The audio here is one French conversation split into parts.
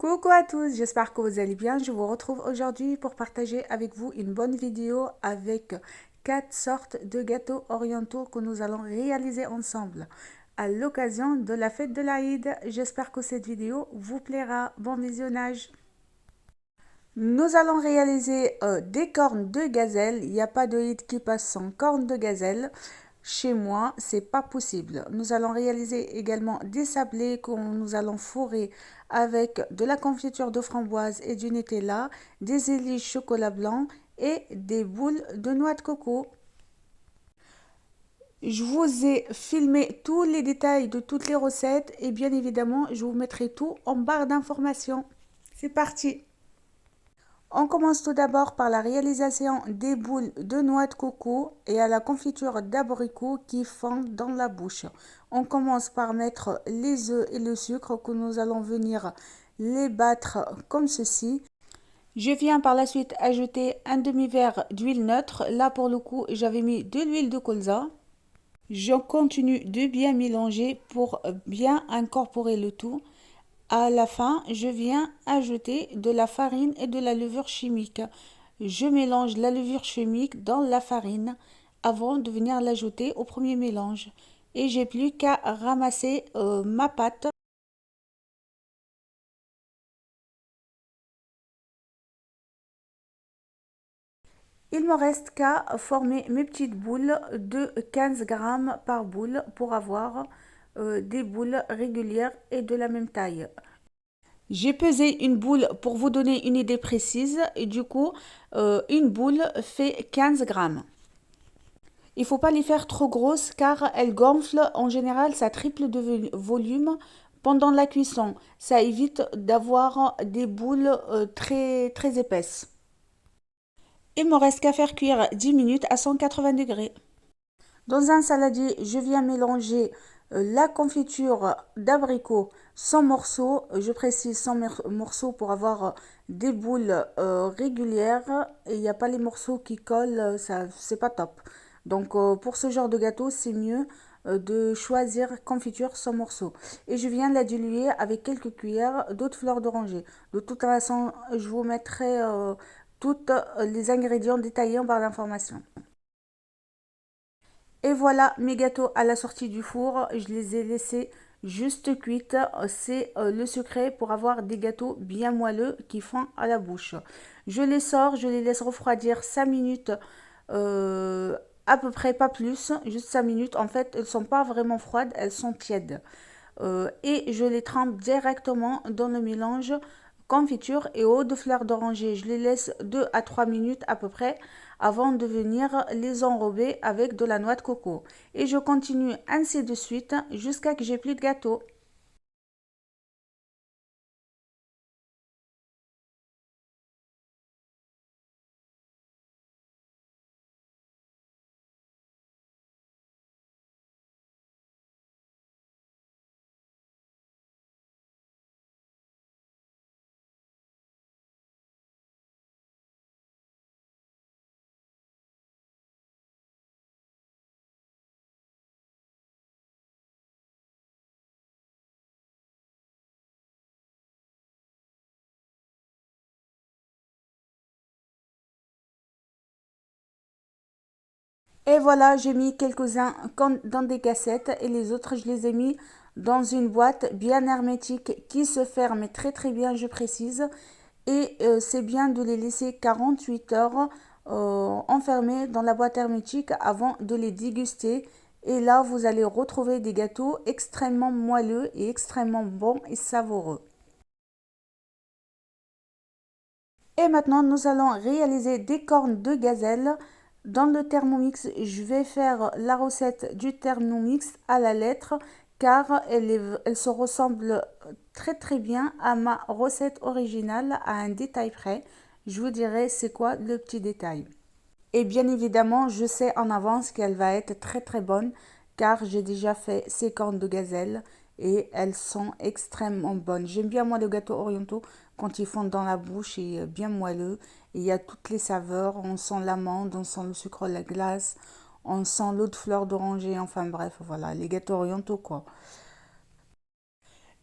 Coucou à tous, j'espère que vous allez bien. Je vous retrouve aujourd'hui pour partager avec vous une bonne vidéo avec 4 sortes de gâteaux orientaux que nous allons réaliser ensemble à l'occasion de la fête de l'Aïd. J'espère que cette vidéo vous plaira. Bon visionnage. Nous allons réaliser des cornes de gazelle. Il n'y a pas de Eid qui passe sans cornes de gazelle. Chez moi, c'est pas possible. Nous allons réaliser également des sablés que nous allons fourrer avec de la confiture de framboise et du Nutella, des éliges chocolat blanc et des boules de noix de coco. Je vous ai filmé tous les détails de toutes les recettes et bien évidemment, je vous mettrai tout en barre d'informations. C'est parti! On commence tout d'abord par la réalisation des boules de noix de coco et à la confiture d'abricot qui fondent dans la bouche. On commence par mettre les œufs et le sucre que nous allons venir les battre comme ceci. Je viens par la suite ajouter un demi-verre d'huile neutre. Là pour le coup j'avais mis de l'huile de colza. Je continue de bien mélanger pour bien incorporer le tout. À la fin, je viens ajouter de la farine et de la levure chimique. Je mélange la levure chimique dans la farine avant de venir l'ajouter au premier mélange. Et j'ai plus qu'à ramasser ma pâte. Il me reste qu'à former mes petites boules de 15 grammes par boule pour avoir des boules régulières et de la même taille. J'ai pesé une boule pour vous donner une idée précise et du coup, une boule fait 15 grammes. Il ne faut pas les faire trop grosses car elles gonflent. En général, ça triple de volume pendant la cuisson. Ça évite d'avoir des boules très épaisses. Il me reste qu'à faire cuire 10 minutes à 180 degrés. Dans un saladier, je viens mélanger la confiture d'abricot sans morceaux. Je précise sans morceaux pour avoir des boules régulières. Et il n'y a pas les morceaux qui collent, ça c'est pas top. Donc pour ce genre de gâteau, c'est mieux de choisir confiture sans morceaux. Et je viens la diluer avec quelques cuillères d'eau de fleur d'oranger. De toute façon, je vous mettrai tous les ingrédients détaillés en barre d'informations. Et voilà mes gâteaux à la sortie du four. Je les ai laissés juste cuites. C'est le secret pour avoir des gâteaux bien moelleux qui font à la bouche. Je les sors, je les laisse refroidir 5 minutes. euh, à peu près, pas plus, juste 5 minutes. En fait, elles ne sont pas vraiment froides, elles sont tièdes. Et je les trempe directement dans le mélange confiture et eau de fleur d'oranger. Je les laisse 2 à 3 minutes à peu près avant de venir les enrober avec de la noix de coco. Et je continue ainsi de suite jusqu'à que j'ai plus de gâteau. Et voilà, j'ai mis quelques-uns dans des cassettes et les autres, je les ai mis dans une boîte bien hermétique qui se ferme très bien, je précise. Et c'est bien de les laisser 48 heures enfermés dans la boîte hermétique avant de les déguster. Et là, vous allez retrouver des gâteaux extrêmement moelleux et extrêmement bons et savoureux. Et maintenant, nous allons réaliser des cornes de gazelle. Dans le Thermomix, je vais faire la recette du Thermomix à la lettre car elle se ressemble très bien à ma recette originale à un détail près. Je vous dirai c'est quoi le petit détail. Et bien évidemment, je sais en avance qu'elle va être très bonne car j'ai déjà fait ces cornes de gazelle et elles sont extrêmement bonnes. J'aime bien moi les gâteaux orientaux quand ils fondent dans la bouche et bien moelleux. Et il y a toutes les saveurs, on sent l'amande, on sent le sucre, la glace, on sent l'eau de fleur d'oranger, enfin bref, voilà, les gâteaux orientaux quoi.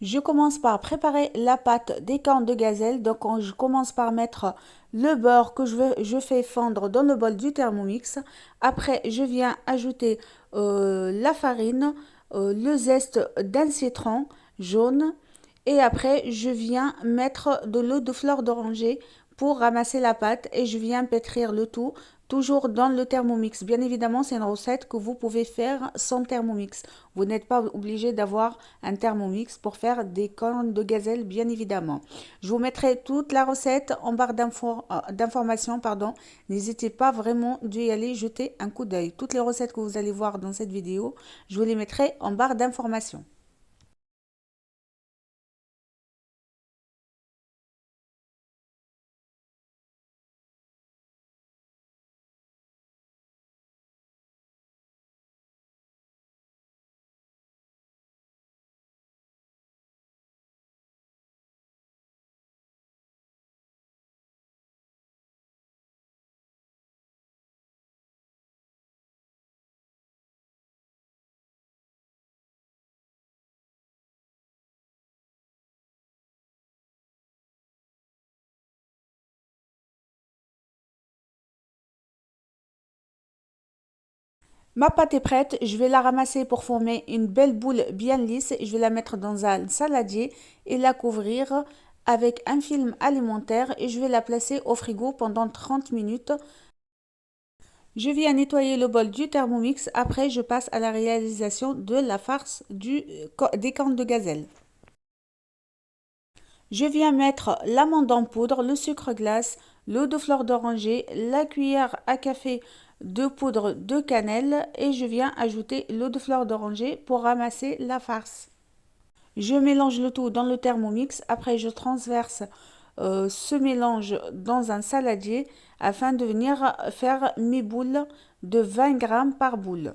Je commence par préparer la pâte des cornes de gazelle. Donc, je commence par mettre le beurre que je fais fondre dans le bol du Thermomix. Après, je viens ajouter la farine, le zeste d'un citron jaune. Et après, je viens mettre de l'eau de fleur d'oranger pour ramasser la pâte et je viens pétrir le tout, toujours dans le Thermomix. Bien évidemment, c'est une recette que vous pouvez faire sans Thermomix. Vous n'êtes pas obligé d'avoir un Thermomix pour faire des cornes de gazelle, bien évidemment. Je vous mettrai toute la recette en barre d'informations, pardon. N'hésitez pas vraiment d'y aller jeter un coup d'œil. Toutes les recettes que vous allez voir dans cette vidéo, je vous les mettrai en barre d'informations. Ma pâte est prête, je vais la ramasser pour former une belle boule bien lisse. Je vais la mettre dans un saladier et la couvrir avec un film alimentaire et je vais la placer au frigo pendant 30 minutes. Je viens nettoyer le bol du Thermomix. Après, je passe à la réalisation de la farce des cornes de gazelle. Je viens mettre l'amande en poudre, le sucre glace, l'eau de fleur d'oranger, la cuillère à café de poudre de cannelle et je viens ajouter l'eau de fleur d'oranger pour ramasser la farce. Je mélange le tout dans le Thermomix. Après, je transverse ce mélange dans un saladier afin de venir faire mes boules de 20 grammes par boule.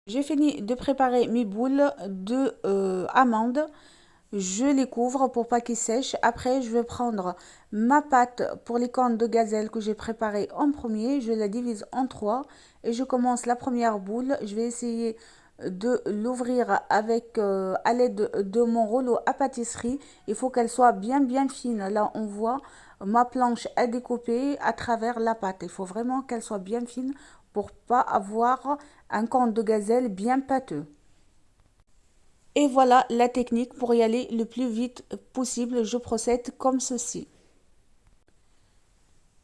J'ai fini de préparer mes boules de amandes. Je les couvre pour pas qu'ils sèchent. Après, je vais prendre ma pâte pour les cornes de gazelle que j'ai préparée en premier. Je la divise en trois et je commence la première boule. Je vais essayer de l'ouvrir avec à l'aide de mon rouleau à pâtisserie. Il faut qu'elle soit bien fine. Là, on voit ma planche à découper à travers la pâte. Il faut vraiment qu'elle soit bien fine pour pas avoir un corne de gazelle bien pâteux. Et voilà la technique pour y aller le plus vite possible. Je procède comme ceci.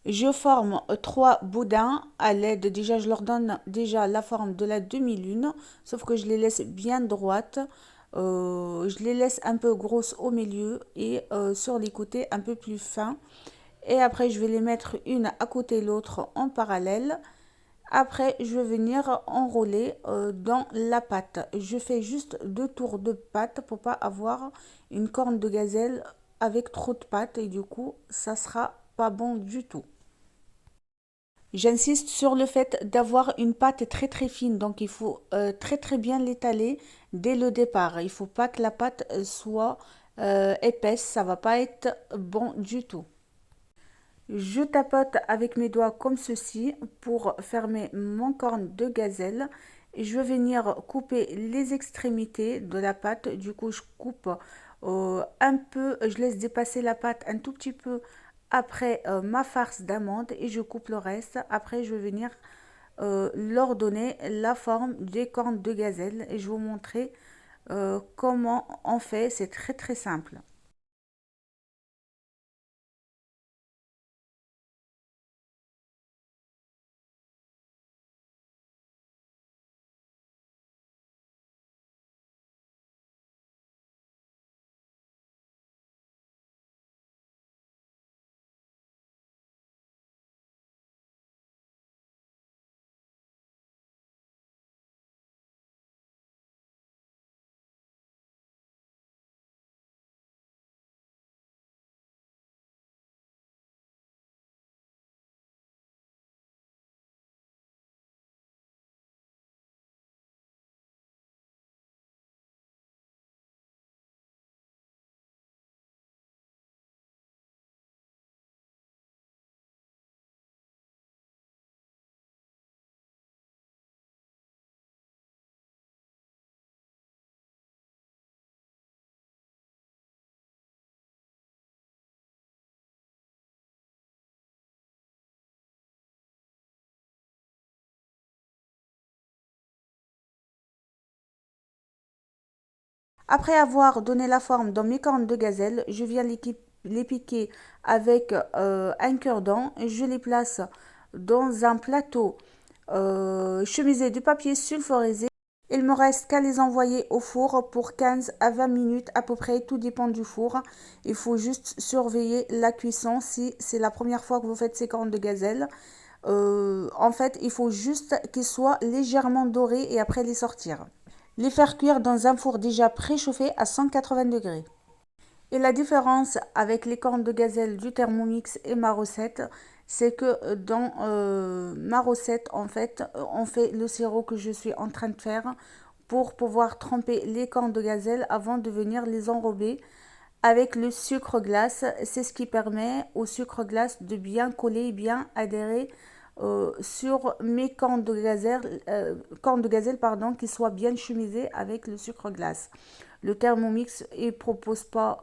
Je forme trois boudins à l'aide, déjà je leur donne déjà la forme de la demi-lune, sauf que je les laisse bien droites. Je les laisse un peu grosses au milieu et sur les côtés un peu plus fins. Et après je vais les mettre une à côté de l'autre en parallèle. Après, je vais venir enrouler dans la pâte. Je fais juste deux tours de pâte pour pas avoir une corne de gazelle avec trop de pâte et du coup, ça sera pas bon du tout. J'insiste sur le fait d'avoir une pâte très fine, donc il faut très bien l'étaler dès le départ. Il faut pas que la pâte soit épaisse, ça va pas être bon du tout. Je tapote avec mes doigts comme ceci pour fermer mon corne de gazelle. Et je vais venir couper les extrémités de la pâte. Du coup, je coupe un peu, je laisse dépasser la pâte un tout petit peu après ma farce d'amande et je coupe le reste. Après, je vais venir leur donner la forme des cornes de gazelle et je vais vous montrer comment on fait. C'est très simple. Après avoir donné la forme dans mes cornes de gazelle, je viens les piquer avec un cure-dent. Je les place dans un plateau chemisé de papier sulfurisé. Il me reste qu'à les envoyer au four pour 15 à 20 minutes à peu près, tout dépend du four. Il faut juste surveiller la cuisson si c'est la première fois que vous faites ces cornes de gazelle. En fait, il faut juste qu'ils soient légèrement dorés et après les sortir. Les faire cuire dans un four déjà préchauffé à 180 degrés. Et la différence avec les cornes de gazelle du Thermomix et ma recette, c'est que dans ma recette, en fait, on fait le sirop que je suis en train de faire pour pouvoir tremper les cornes de gazelle avant de venir les enrober avec le sucre glace. C'est ce qui permet au sucre glace de bien coller, bien adhérer sur mes cornes de gazelle pardon, qui soient bien chemisées avec le sucre glace. Le Thermomix ne propose pas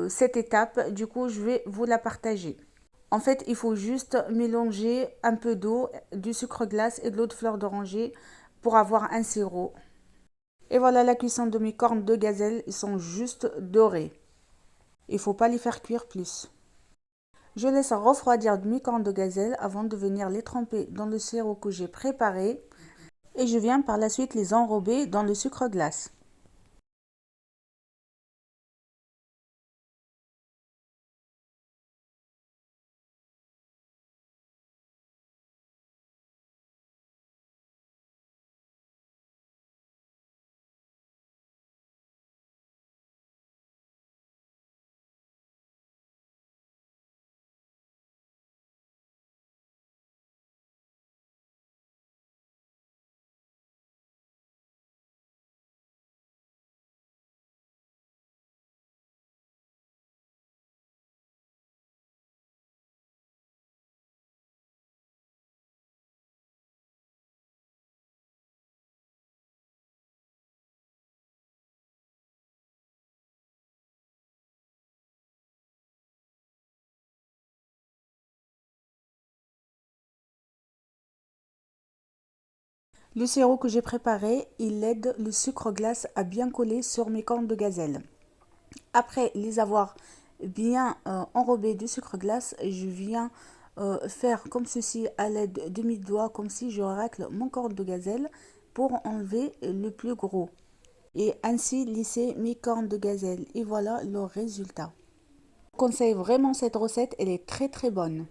cette étape, du coup je vais vous la partager. En fait, il faut juste mélanger un peu d'eau, du sucre glace et de l'eau de fleur d'oranger pour avoir un sirop. Et voilà la cuisson de mes cornes de gazelle, ils sont juste dorés. Il ne faut pas les faire cuire plus. Je laisse refroidir mes cornes de gazelle avant de venir les tremper dans le sirop que j'ai préparé et je viens par la suite les enrober dans le sucre glace. Le sirop que j'ai préparé, il aide le sucre glace à bien coller sur mes cornes de gazelle. Après les avoir bien enrobées de sucre glace, je viens faire comme ceci à l'aide de mes doigts, comme si je racle mon corne de gazelle pour enlever le plus gros. Et ainsi lisser mes cornes de gazelle. Et voilà le résultat. Je conseille vraiment cette recette, elle est très très bonne.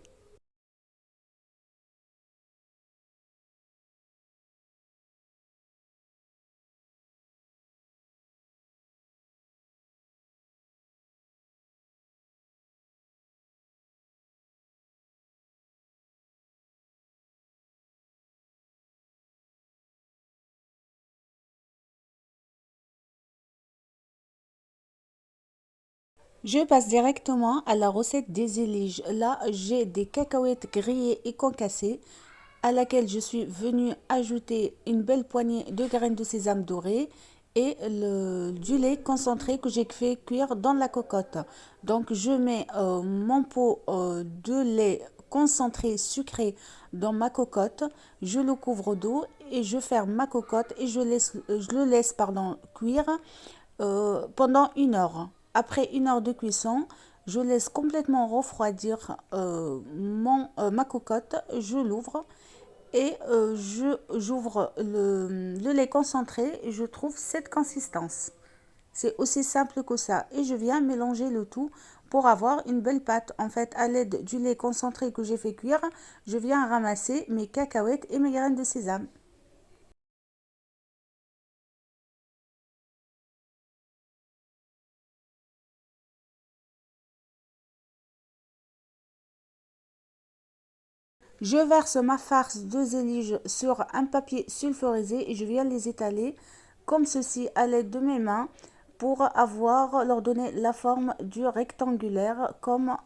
Je passe directement à la recette des éliges. Là, j'ai des cacahuètes grillées et concassées à laquelle je suis venue ajouter une belle poignée de graines de sésame dorées et du lait concentré que j'ai fait cuire dans la cocotte. Donc, je mets mon pot de lait concentré sucré dans ma cocotte, je le couvre d'eau et je ferme ma cocotte et je le laisse cuire pendant 1 heure. Après 1 heure de cuisson, je laisse complètement refroidir ma cocotte, je l'ouvre et j'ouvre le lait concentré et je trouve cette consistance. C'est aussi simple que ça. Et je viens mélanger le tout pour avoir une belle pâte. En fait, à l'aide du lait concentré que j'ai fait cuire, je viens ramasser mes cacahuètes et mes graines de sésame. Je verse ma farce de zélige sur un papier sulfurisé et je viens les étaler comme ceci à l'aide de mes mains pour leur donner la forme du rectangulaire comme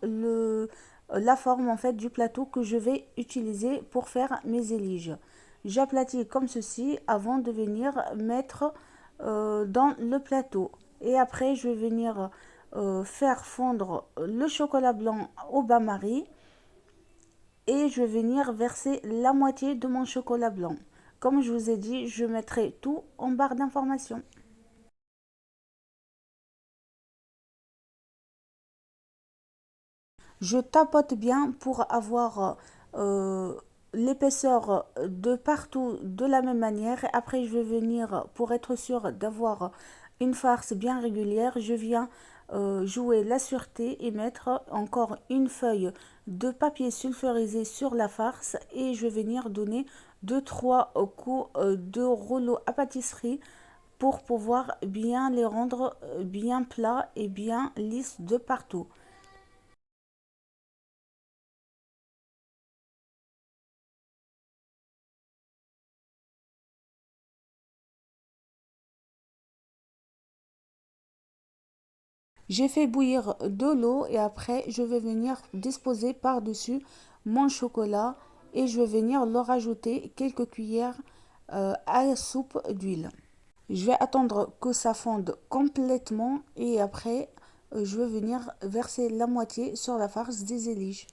la forme en fait du plateau que je vais utiliser pour faire mes éliges. J'aplatis comme ceci avant de venir mettre dans le plateau. Et après, je vais venir faire fondre le chocolat blanc au bain-marie et je vais venir verser la moitié de mon chocolat blanc. Comme je vous ai dit, je mettrai tout en barre d'information. Je tapote bien pour avoir euh, l'épaisseur de partout de la même manière. Après, je vais venir, pour être sûr d'avoir une farce bien régulière, je viens jouer la sûreté et mettre encore une feuille de papier sulfurisé sur la farce et je vais venir donner deux trois coups de rouleau à pâtisserie pour pouvoir bien les rendre bien plats et bien lisses de partout. J'ai fait bouillir de l'eau et après je vais venir disposer par-dessus mon chocolat et je vais venir leur rajouter quelques cuillères à soupe d'huile. Je vais attendre que ça fonde complètement et après je vais venir verser la moitié sur la farce des éliges.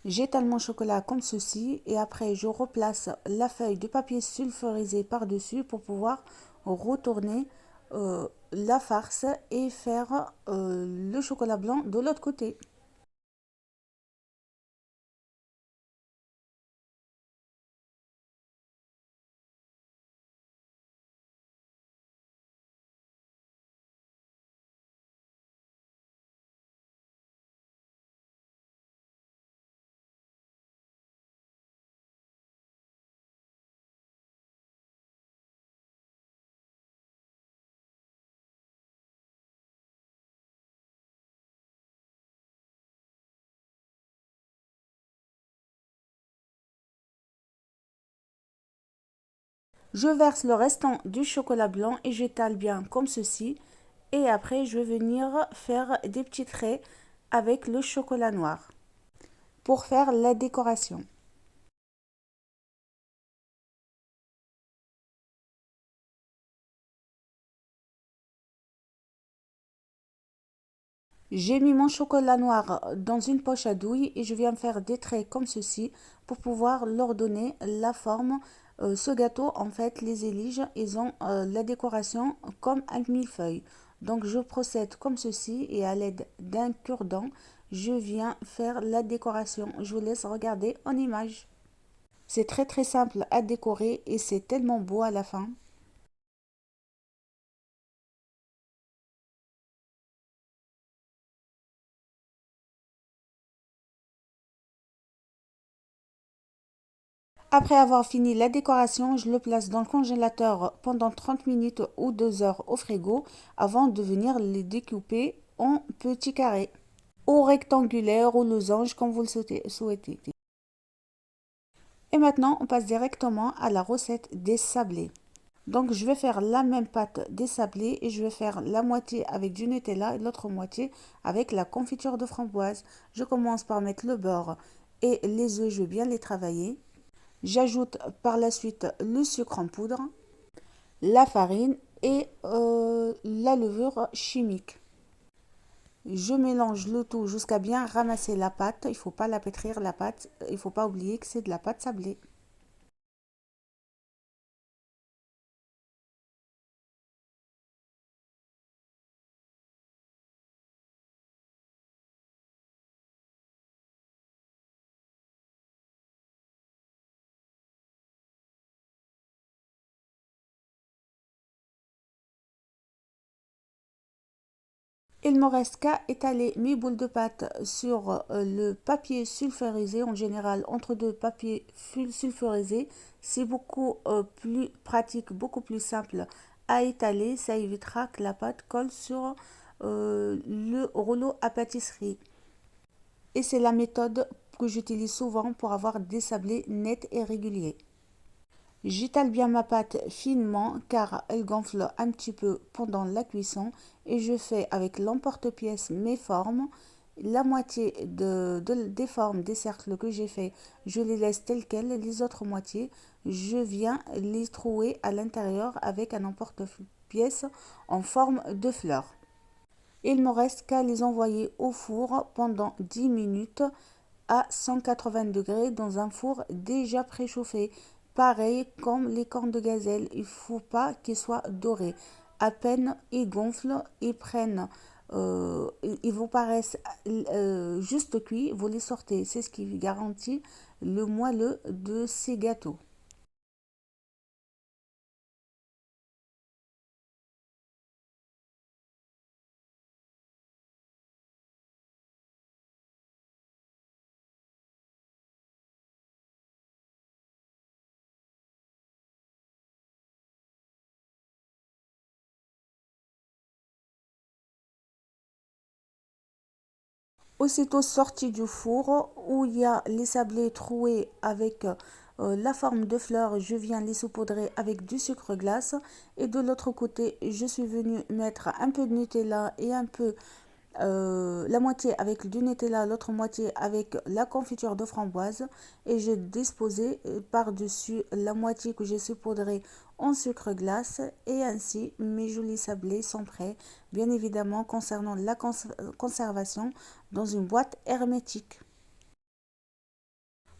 J'étale mon chocolat comme ceci et après je replace la feuille de papier sulfurisé par-dessus pour pouvoir retourner la farce et faire le chocolat blanc de l'autre côté. Je verse le restant du chocolat blanc et j'étale bien comme ceci. Et après, je vais venir faire des petits traits avec le chocolat noir pour faire la décoration. J'ai mis mon chocolat noir dans une poche à douille et je viens faire des traits comme ceci pour pouvoir leur donner la forme. Ce gâteau, en fait, les éliges, ils ont la décoration comme un millefeuille. Donc je procède comme ceci et à l'aide d'un cure-dent, je viens faire la décoration. Je vous laisse regarder en image. C'est très très simple à décorer et c'est tellement beau à la fin. Après avoir fini la décoration, je le place dans le congélateur pendant 30 minutes ou 2 heures au frigo avant de venir les découper en petits carrés ou rectangulaires ou losanges comme vous le souhaitez. Et maintenant, on passe directement à la recette des sablés. Donc, je vais faire la même pâte des sablés et je vais faire la moitié avec du Nutella et l'autre moitié avec la confiture de framboise. Je commence par mettre le beurre et les œufs, je vais bien les travailler. J'ajoute par la suite le sucre en poudre, la farine et la levure chimique. Je mélange le tout jusqu'à bien ramasser la pâte. Il ne faut pas la pétrir la pâte. Il ne faut pas oublier que c'est de la pâte sablée. Il me reste qu'à étaler mes boules de pâte sur le papier sulfurisé. En général, entre deux papiers sulfurisés, c'est beaucoup plus pratique, beaucoup plus simple à étaler. Ça évitera que la pâte colle sur le rouleau à pâtisserie. Et c'est la méthode que j'utilise souvent pour avoir des sablés nets et réguliers. J'étale bien ma pâte finement car elle gonfle un petit peu pendant la cuisson et je fais avec l'emporte-pièce mes formes La moitié des formes des cercles que j'ai fait, je les laisse telles quelles. Les autres moitiés, je viens les trouer à l'intérieur avec un emporte-pièce en forme de fleur. Il me reste qu'à les envoyer au four pendant 10 minutes à 180 degrés dans un four déjà préchauffé. Pareil comme les cornes de gazelle, il ne faut pas qu'ils soient dorés. À peine ils gonflent, ils prennent, ils vous paraissent juste cuits, vous les sortez. C'est ce qui garantit le moelleux de ces gâteaux. Aussitôt sorti du four où il y a les sablés troués avec la forme de fleur, je viens les saupoudrer avec du sucre glace. Et de l'autre côté, je suis venue mettre un peu de Nutella et un peu la moitié avec du Nutella, l'autre moitié avec la confiture de framboise. Et j'ai disposé par-dessus la moitié que j'ai saupoudrée en sucre glace. Et ainsi, mes jolis sablés sont prêts. Bien évidemment, concernant la conservation, dans une boîte hermétique.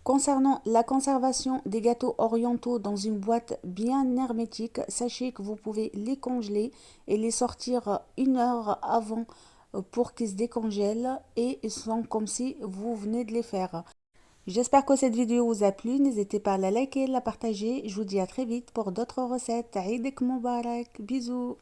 Concernant la conservation des gâteaux orientaux dans une boîte bien hermétique, sachez que vous pouvez les congeler et les sortir 1 heure avant pour qu'ils se décongèlent et ils sont comme si vous venez de les faire. J'espère que cette vidéo vous a plu. N'hésitez pas à la liker, la partager. Je vous dis à très vite pour d'autres recettes. Aïdik Moubarak. Bisous.